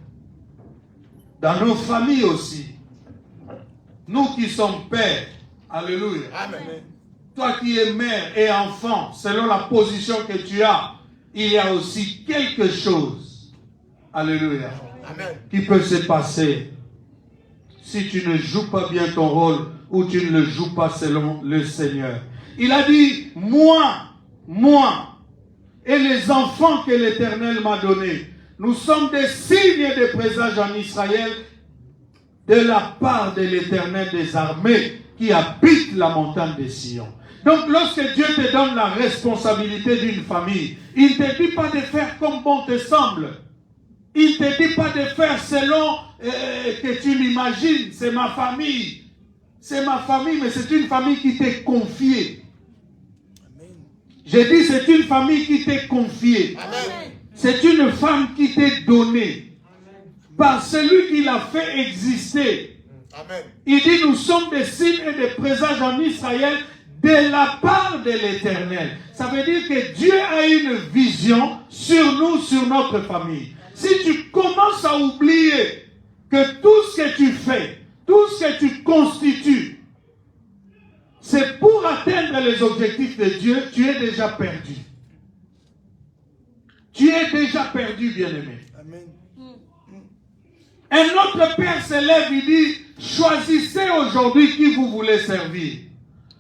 Dans nos familles aussi. Nous qui sommes pères. Alléluia. Amen. Toi qui es mère et enfant, selon la position que tu as, il y a aussi quelque chose, alléluia, amen, qui peut se passer si tu ne joues pas bien ton rôle ou tu ne le joues pas selon le Seigneur. Il a dit, moi, et les enfants que l'Éternel m'a donnés, nous sommes des signes et des présages en Israël de la part de l'Éternel des armées qui habite la montagne de Sion. Donc, lorsque Dieu te donne la responsabilité d'une famille, il ne te dit pas de faire comme bon te semble. Il ne te dit pas de faire selon que tu l'imagines. C'est ma famille. C'est ma famille, mais c'est une famille qui t'est confiée. J'ai dit, c'est une famille qui t'est confiée. Amen. C'est une femme qui t'est donnée. Amen. Par celui qui l'a fait exister. Amen. Il dit, nous sommes des signes et des présages en Israël de la part de l'Éternel. Ça veut dire que Dieu a une vision sur nous, sur notre famille. Si tu commences à oublier que tout ce que tu fais, tout ce que tu constitues, c'est pour atteindre les objectifs de Dieu, tu es déjà perdu. Tu es déjà perdu, bien-aimé. Amen. Un autre père se lève, il dit, choisissez aujourd'hui qui vous voulez servir.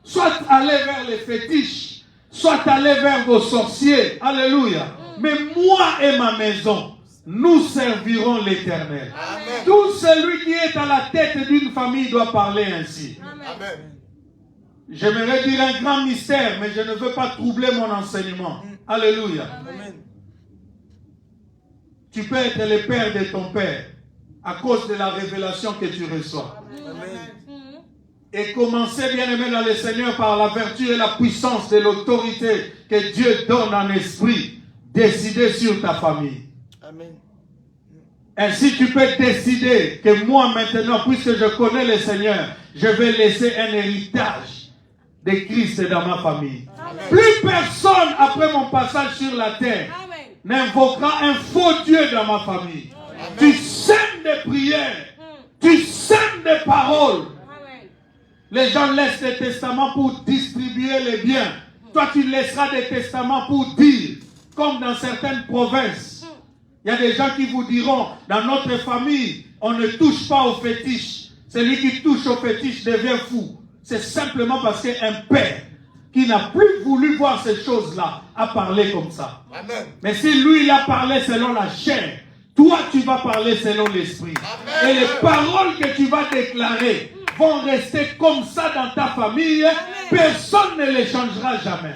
Soit aller vers les fétiches, soit aller vers vos sorciers. Alléluia. Mais moi et ma maison, nous servirons l'Éternel. Tout celui qui est à la tête d'une famille doit parler ainsi.
Amen.
J'aimerais dire un grand mystère, mais je ne veux pas troubler mon enseignement. Alléluia.
Amen.
Tu peux être le père de ton père à cause de la révélation que tu reçois.
Amen.
Et commencez, bien-aimé dans le Seigneur, par la vertu et la puissance de l'autorité que Dieu donne en esprit, décider sur ta famille.
Amen.
Ainsi, tu peux décider que moi, maintenant, puisque je connais le Seigneur, je vais laisser un héritage de Christ dans ma famille.
Amen.
Plus personne, après mon passage sur la terre, n'invoquera un faux Dieu dans ma famille. Tu sèmes des prières, tu sèmes des paroles. Les gens laissent des testaments pour distribuer les biens. Toi, tu laisseras des testaments pour dire, comme dans certaines provinces. Il y a des gens qui vous diront, dans notre famille, on ne touche pas aux fétiches. Celui qui touche aux fétiches devient fou. C'est simplement parce qu'un père qui n'a plus voulu voir ces choses-là a parlé comme ça.
Amen.
Mais si lui, il a parlé selon la chair, toi, tu vas parler selon l'esprit. Et les paroles que tu vas déclarer vont rester comme ça dans ta famille. Personne ne les changera jamais.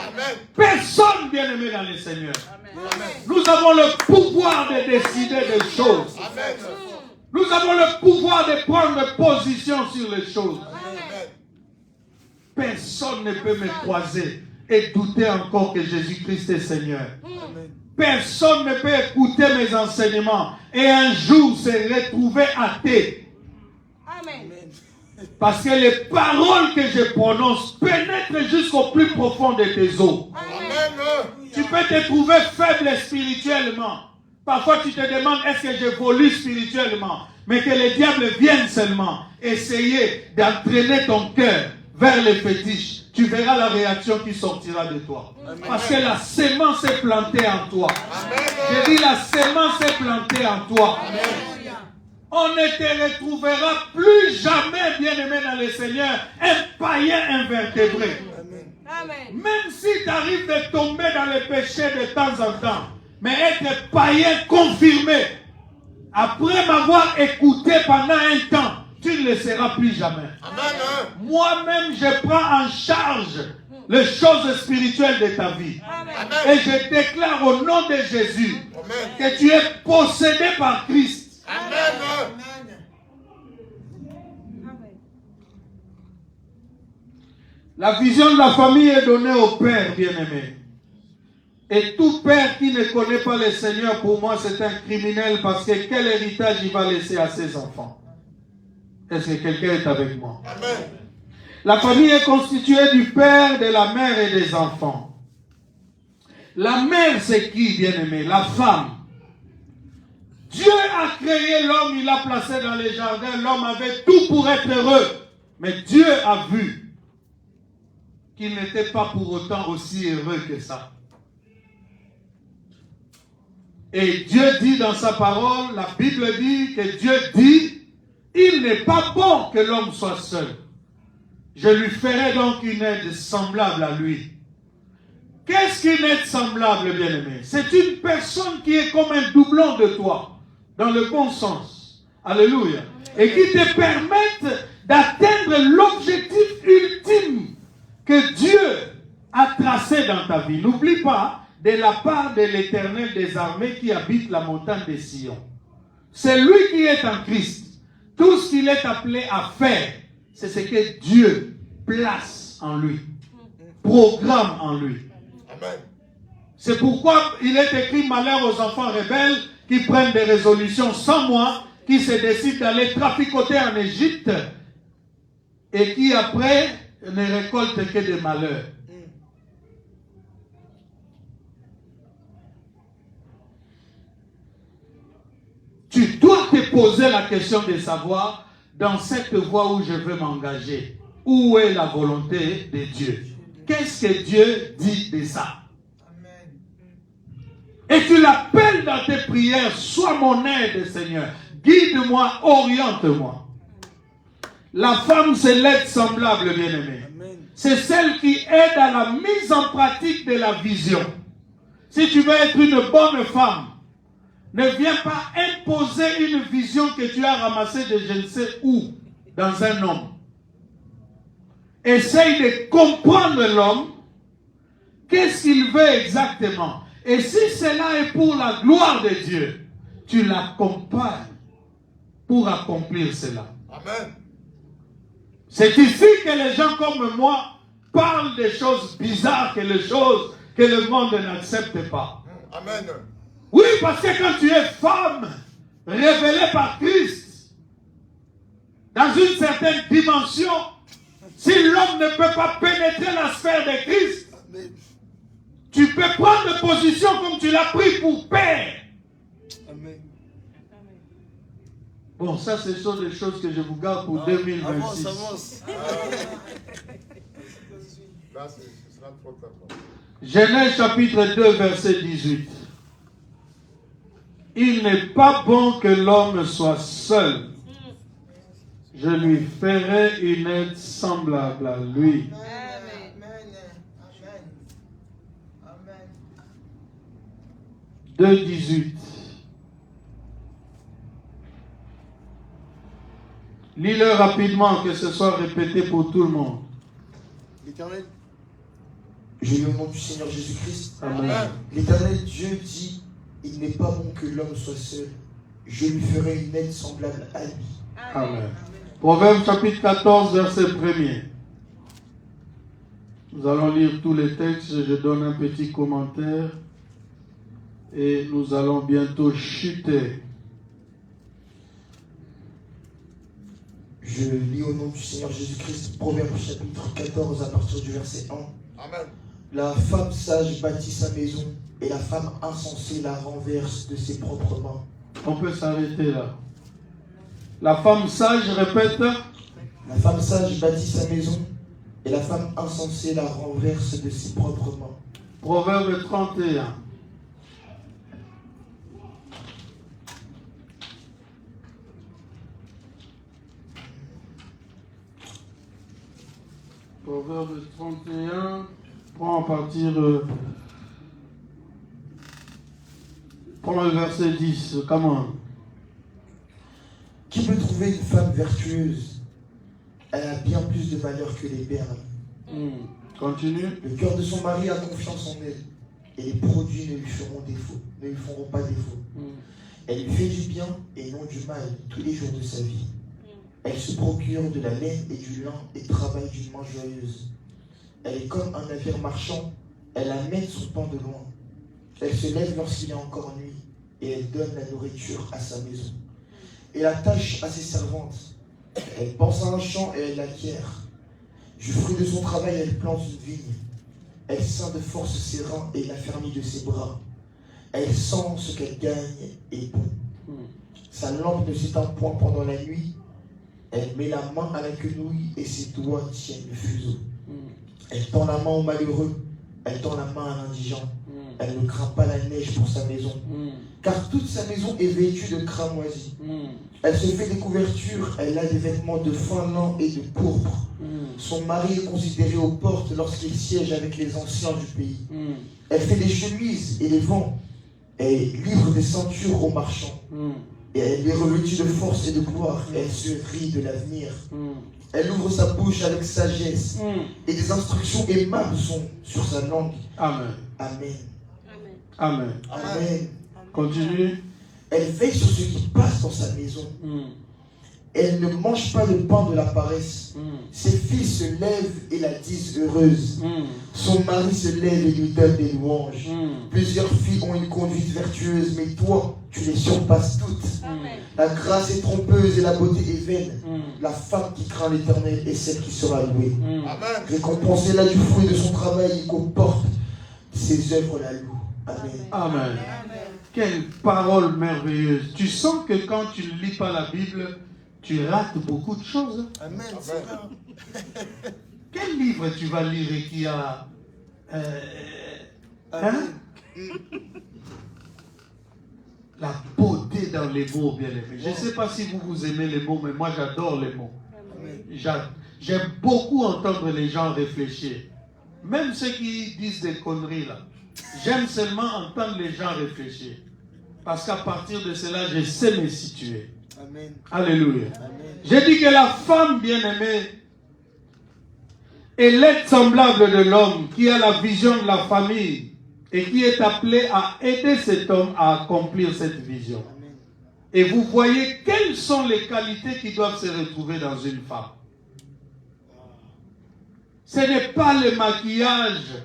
Amen.
Personne, bien-aimé dans le Seigneur.
Amen.
Nous avons le pouvoir de décider des choses.
Amen.
Nous avons le pouvoir de prendre position sur les choses.
Amen.
Personne ne peut me croiser et douter encore que Jésus-Christ est Seigneur.
Amen.
Personne ne peut écouter mes enseignements et un jour se retrouver athée.
Amen.
Parce que les paroles que je prononce pénètrent jusqu'au plus profond de tes os.
Amen.
Tu peux te trouver faible spirituellement. Parfois tu te demandes, est-ce que j'évolue spirituellement? Mais que le diable vienne seulement essayer d'entraîner ton cœur vers les fétiches. Tu verras la réaction qui sortira de toi. Parce que la sémence est plantée en toi. Je dis la sémence est plantée en toi. On ne te retrouvera plus jamais, bien-aimé dans le Seigneur, un païen invertébré.
Amen.
Même si tu arrives de tomber dans le péché de temps en temps, mais être païen confirmé, après m'avoir écouté pendant un temps, tu ne le seras plus jamais.
Amen.
Moi-même, je prends en charge les choses spirituelles de ta vie. Et je déclare au nom de Jésus que tu es possédé par Christ.
Amen.
La vision de la famille est donnée au Père, bien-aimé. Et tout père qui ne connaît pas le Seigneur, pour moi, c'est un criminel parce que quel héritage il va laisser à ses enfants? Est-ce que quelqu'un est avec moi?
Amen.
La famille est constituée du père, de la mère et des enfants. La mère, c'est qui, bien-aimé? La femme. Dieu a créé l'homme, il l'a placé dans les jardins. L'homme avait tout pour être heureux. Mais Dieu a vu qu'il n'était pas pour autant aussi heureux que ça. Et Dieu dit dans sa parole, la Bible dit que Dieu dit, il n'est pas bon que l'homme soit seul. Je lui ferai donc une aide semblable à lui. Qu'est-ce qu'une aide semblable, bien-aimé? C'est une personne qui est comme un doublon de toi, dans le bon sens. Alléluia. Et qui te permette d'atteindre l'objectif ultime que Dieu a tracé dans ta vie. N'oublie pas, de la part de l'Éternel des armées qui habite la montagne de Sion. C'est lui qui est en Christ. Tout ce qu'il est appelé à faire, c'est ce que Dieu place en lui, programme en lui.
Amen.
C'est pourquoi il est écrit malheur aux enfants rebelles qui prennent des résolutions sans moi, qui se décident d'aller traficoter en Égypte et qui après ne récoltent que des malheurs. Tu dois te poser la question de savoir, dans cette voie où je veux m'engager, où est la volonté de Dieu? Qu'est-ce que Dieu dit de ça? Et tu l'appelles dans tes prières, sois mon aide, Seigneur. guide-moi, oriente-moi. La femme, c'est l'aide semblable, bien-aimé. C'est celle qui aide à la mise en pratique de la vision. Si tu veux être une bonne femme, ne viens pas imposer une vision que tu as ramassée de je ne sais où, dans un homme. Essaye de comprendre l'homme, qu'est-ce qu'il veut exactement. Et si cela est pour la gloire de Dieu, tu l'accompagnes pour accomplir cela.
Amen.
C'est ici que les gens comme moi parlent des choses bizarres, que les choses que le monde n'accepte pas.
Amen.
Oui, parce que quand tu es femme, révélée par Christ, dans une certaine dimension, si l'homme ne peut pas pénétrer la sphère de Christ,
Amen.
tu peux prendre position comme tu l'as pris pour père.
Amen.
Bon, ça, ce sont des choses que je vous garde pour 2026.
Avance. Là, ce sera trop tard.
Genèse chapitre 2, verset 18. Il n'est pas bon que l'homme soit seul. Je lui ferai une aide semblable à lui.
Amen.
2, 18. Lis-le rapidement, que ce soit répété pour tout le monde.
L'Éternel, je lis au nom du Seigneur Jésus-Christ.
Amen.
L'Éternel Dieu dit, il n'est pas bon que l'homme soit seul. Je lui ferai une aide semblable à lui.
Amen. Proverbe chapitre 14, verset 1er. Nous allons lire tous les textes. Je donne un petit commentaire. Et nous allons bientôt chuter.
Je lis au nom du Seigneur Jésus-Christ, Proverbe chapitre 14 à partir du verset 1. Amen. La femme sage bâtit sa maison et la femme insensée la renverse de ses propres mains.
On peut s'arrêter là. La femme sage, répète.
La femme sage bâtit sa maison et la femme insensée la renverse de ses propres mains.
Proverbe 31. Proverbe 31, prends à partir prends le verset 10, comment?
Qui peut trouver une femme vertueuse? Elle a bien plus de valeur que les perles.
Continue.
Le cœur de son mari a confiance en elle et les produits ne lui feront pas défaut. Elle lui fait du bien et non du mal tous les jours de sa vie. Elle se procure de la laine et du lin et travaille d'une main joyeuse. Elle est comme un navire marchand, elle amène son pain de loin. Elle se lève lorsqu'il est encore nuit et elle donne la nourriture à sa maison. Elle attache à ses servantes. Elle pense à un champ et elle l'acquiert. Du fruit de son travail, elle plante une vigne. Elle ceint de force ses reins et l'affermit de ses bras. Elle sent ce qu'elle gagne est bon. Sa lampe ne s'éteint point pendant la nuit. Elle met la main à la quenouille et ses doigts tiennent le fuseau. Elle tend la main au malheureux, elle tend la main à l'indigent. Elle ne craint pas la neige pour sa maison, car toute sa maison est vêtue de cramoisis. Elle se fait des couvertures, elle a des vêtements de fin lin et de pourpre. Son mari est considéré aux portes lorsqu'il siège avec les anciens du pays. Elle fait des chemises et les vend. Elle livre des ceintures aux marchands. Et elle est revêtue de force et de gloire. Elle se rit de l'avenir. Elle ouvre sa bouche avec sagesse. Et des instructions aimables sont sur sa langue.
Amen.
Amen.
Amen.
Amen.
Continue.
Elle veille sur ce qui passe dans sa maison. Elle ne mange pas le pain de la paresse. Ses filles se lèvent et la disent heureuse. Son mari se lève et lui donne des louanges. Plusieurs filles ont une conduite vertueuse, mais toi, tu les surpasses toutes.
Amen.
La grâce est trompeuse et la beauté est vaine. La femme qui craint l'Éternel est celle qui sera louée. Récompensez-la du fruit de son travail et qu'aux portes de ses œuvres la louent. Amen.
Amen. Quelle parole merveilleuse. Tu sens que quand tu ne lis pas la Bible, tu rates beaucoup de choses.
Amen.
Quel livre tu vas lire et qui a... hein? La beauté dans les mots, bien-aimés. Je ne sais pas si vous aimez les mots, mais moi j'adore les mots. J'aime beaucoup entendre les gens réfléchir. Même ceux qui disent des conneries là. J'aime seulement entendre les gens réfléchir. Parce qu'à partir de cela, je sais me situer.
Amen.
Alléluia.
Amen.
J'ai dit que la femme bien-aimée est l'être semblable de l'homme qui a la vision de la famille et qui est appelé à aider cet homme à accomplir cette vision.
Amen.
Et vous voyez quelles sont les qualités qui doivent se retrouver dans une femme. Ce n'est pas le maquillage.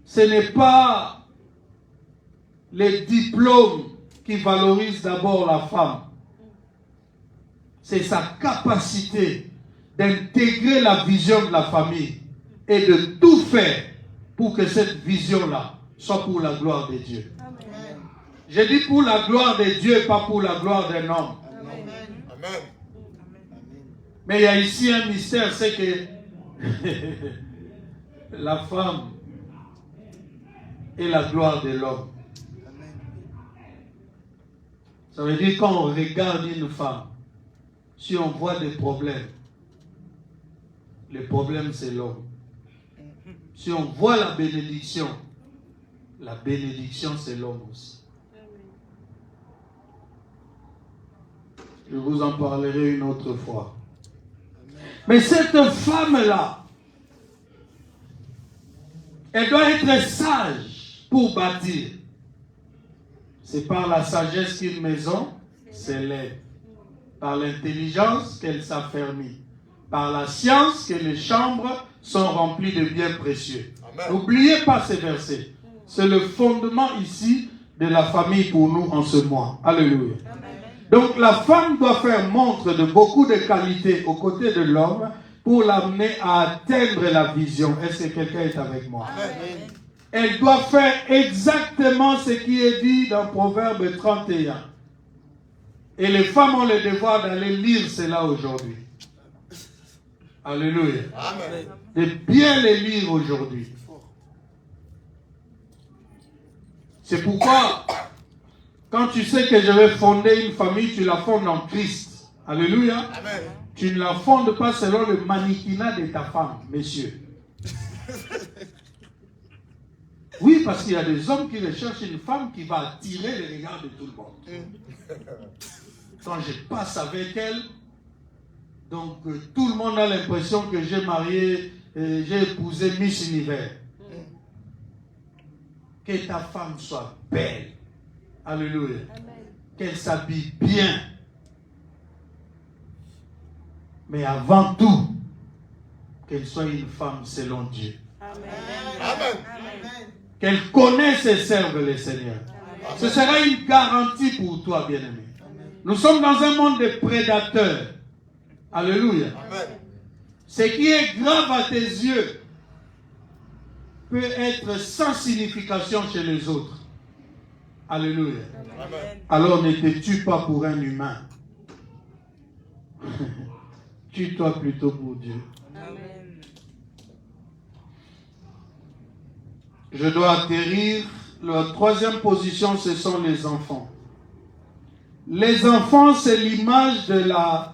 Ce n'est pas les diplômes qui valorisent d'abord la femme. C'est sa capacité d'intégrer la vision de la famille et de tout faire pour que cette vision-là soit pour la gloire de Dieu.
Amen.
Je dis pour la gloire de Dieu et pas pour la gloire d'un homme.
Amen. Amen.
Mais il y a ici un mystère, c'est que la femme est la gloire de l'homme. Ça veut dire quand on regarde une femme, si on voit des problèmes, le problème c'est l'homme. Si on voit la bénédiction c'est l'homme aussi. Je vous en parlerai une autre fois. Mais cette femme-là, elle doit être sage pour bâtir. C'est par la sagesse qu'une maison s'élève. Par l'intelligence qu'elle s'affermit. Par la science que les chambres sont remplies de biens précieux. N'oubliez pas ces versets. C'est le fondement ici de la famille pour nous en ce mois. Alléluia. Donc la femme doit faire montre de beaucoup de qualités aux côtés de l'homme pour l'amener à atteindre la vision. Est-ce que quelqu'un est avec moi?
Amen.
Elle doit faire exactement ce qui est dit dans Proverbe 31. Et les femmes ont le devoir d'aller lire cela aujourd'hui. Alléluia.
Amen.
De bien les lire aujourd'hui. C'est pourquoi, quand tu sais que je vais fonder une famille, tu la fondes en Christ. Alléluia.
Amen.
Tu ne la fondes pas selon le mannequinat de ta femme, messieurs. Oui, parce qu'il y a des hommes qui recherchent une femme qui va attirer les regards de tout le monde. Quand je passe avec elle, donc tout le monde a l'impression que j'ai marié, j'ai épousé Miss Univers. Que ta femme soit belle. Alléluia. Qu'elle s'habille bien. Mais avant tout, qu'elle soit une femme selon Dieu.
Amen.
Qu'elle connaisse et serve le Seigneur. Ce sera une garantie pour toi, bien-aimé. Nous sommes dans un monde de prédateurs. Alléluia.
Amen.
Ce qui est grave à tes yeux peut être sans signification chez les autres. Alléluia.
Amen.
Alors ne te tue pas pour un humain. Tue-toi plutôt pour Dieu.
Amen.
Je dois atterrir. La troisième position, ce sont les enfants. Les enfants, c'est l'image de la...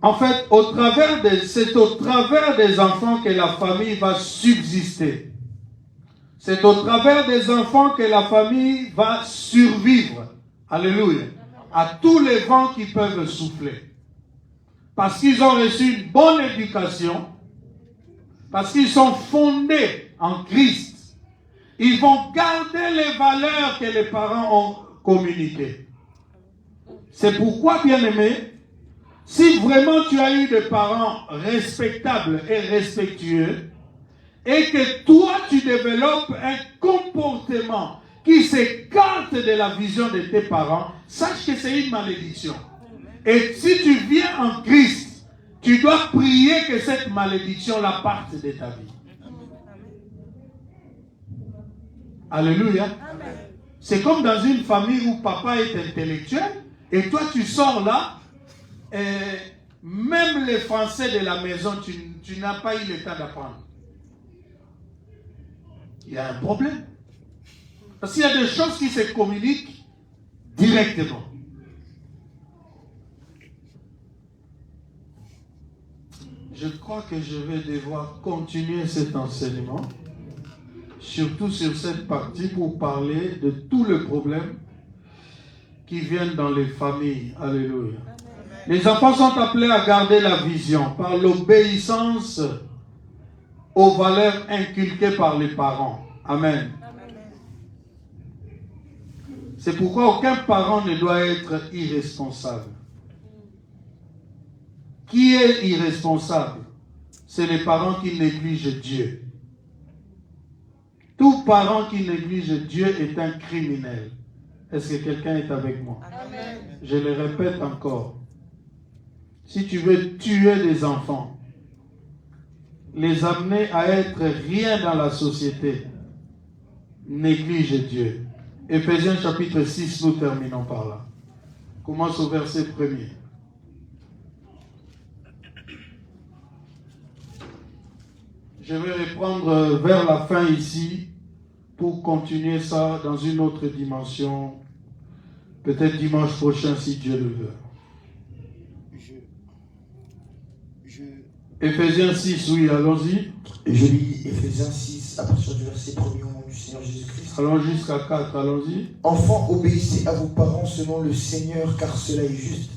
En fait, c'est au travers des enfants que la famille va subsister. C'est au travers des enfants que la famille va survivre. Alléluia. À tous les vents qui peuvent souffler. Parce qu'ils ont reçu une bonne éducation. Parce qu'ils sont fondés en Christ. Ils vont garder les valeurs que les parents ont communiquées. C'est pourquoi, bien-aimé, si vraiment tu as eu des parents respectables et respectueux, et que toi tu développes un comportement qui s'écarte de la vision de tes parents, sache que c'est une malédiction. Et si tu viens en Christ, tu dois prier que cette malédiction-là parte de ta vie. Alléluia. C'est comme dans une famille où papa est intellectuel et toi tu sors là, même les Français de la maison, tu n'as pas eu le temps d'apprendre. Il y a un problème. Parce qu'il y a des choses qui se communiquent directement. Je crois que je vais devoir continuer cet enseignement, surtout sur cette partie, pour parler de tous les problèmes qui viennent dans les familles. Alléluia. Les enfants sont appelés à garder la vision par l'obéissance aux valeurs inculquées par les parents. Amen. C'est pourquoi aucun parent ne doit être irresponsable. Qui est irresponsable? C'est les parents qui négligent Dieu. Tout parent qui néglige Dieu est un criminel. Est-ce que quelqu'un est avec moi?
Amen.
Je le répète encore. Si tu veux tuer des enfants, les amener à être rien dans la société, néglige Dieu. Éphésiens chapitre 6, nous terminons par là. Commence au verset 1er. Je vais reprendre vers la fin ici pour continuer ça dans une autre dimension, peut-être dimanche prochain si Dieu le veut. Éphésiens 6, oui, allons-y.
Et je lis Éphésiens 6 à partir du verset 1er au nom du Seigneur Jésus-Christ.
Allons jusqu'à 4, allons-y.
Enfants, obéissez à vos parents selon le Seigneur, car cela est juste.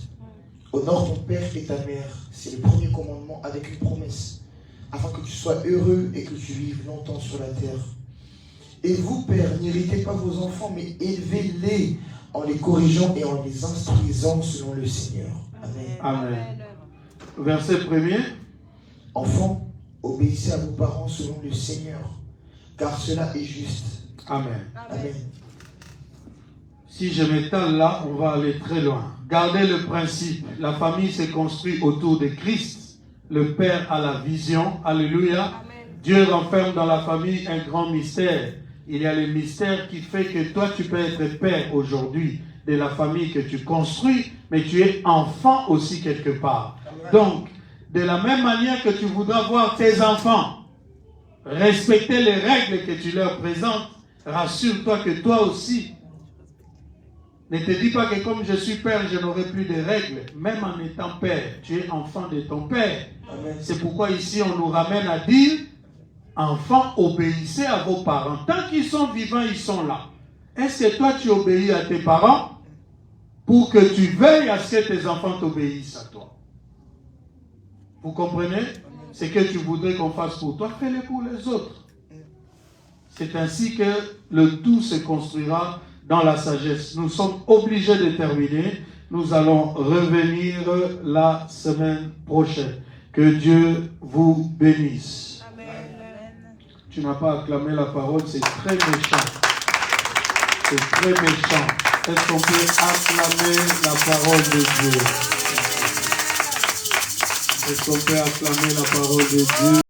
Honore ton père et ta mère. C'est le premier commandement avec une promesse, afin que tu sois heureux et que tu vives longtemps sur la terre. Et vous, pères, n'héritez pas vos enfants, mais élevez-les en les corrigeant et en les instruisant selon le Seigneur. Amen.
Amen. Verset 1er.
Enfants, obéissez à vos parents selon le Seigneur, car cela est juste.
Amen.
Amen.
Si je m'étale là, on va aller très loin. Gardez le principe. La famille se construit autour de Christ. Le Père a la vision. Alléluia.
Amen.
Dieu renferme dans la famille un grand mystère. Il y a le mystère qui fait que toi, tu peux être père aujourd'hui de la famille que tu construis, mais tu es enfant aussi quelque part.
Amen.
Donc, de la même manière que tu voudras voir tes enfants respecter les règles que tu leur présentes, rassure-toi que toi aussi, ne te dis pas que comme je suis père, je n'aurai plus de règles. Même en étant père, tu es enfant de ton père.
Amen.
C'est pourquoi ici on nous ramène à dire, enfants, obéissez à vos parents. Tant qu'ils sont vivants, ils sont là. Est-ce que toi tu obéis à tes parents pour que tu veilles à ce que tes enfants t'obéissent à toi? Vous comprenez? Ce que tu voudrais qu'on fasse pour toi, fais-le pour les autres. C'est ainsi que le tout se construira dans la sagesse. Nous sommes obligés de terminer. Nous allons revenir la semaine prochaine. Que Dieu vous bénisse.
Amen.
Tu n'as pas acclamé la parole, c'est très méchant. C'est très méchant. Est-ce qu'on peut acclamer la parole de Dieu? Est-ce qu'on peut acclamer la parole de Dieu?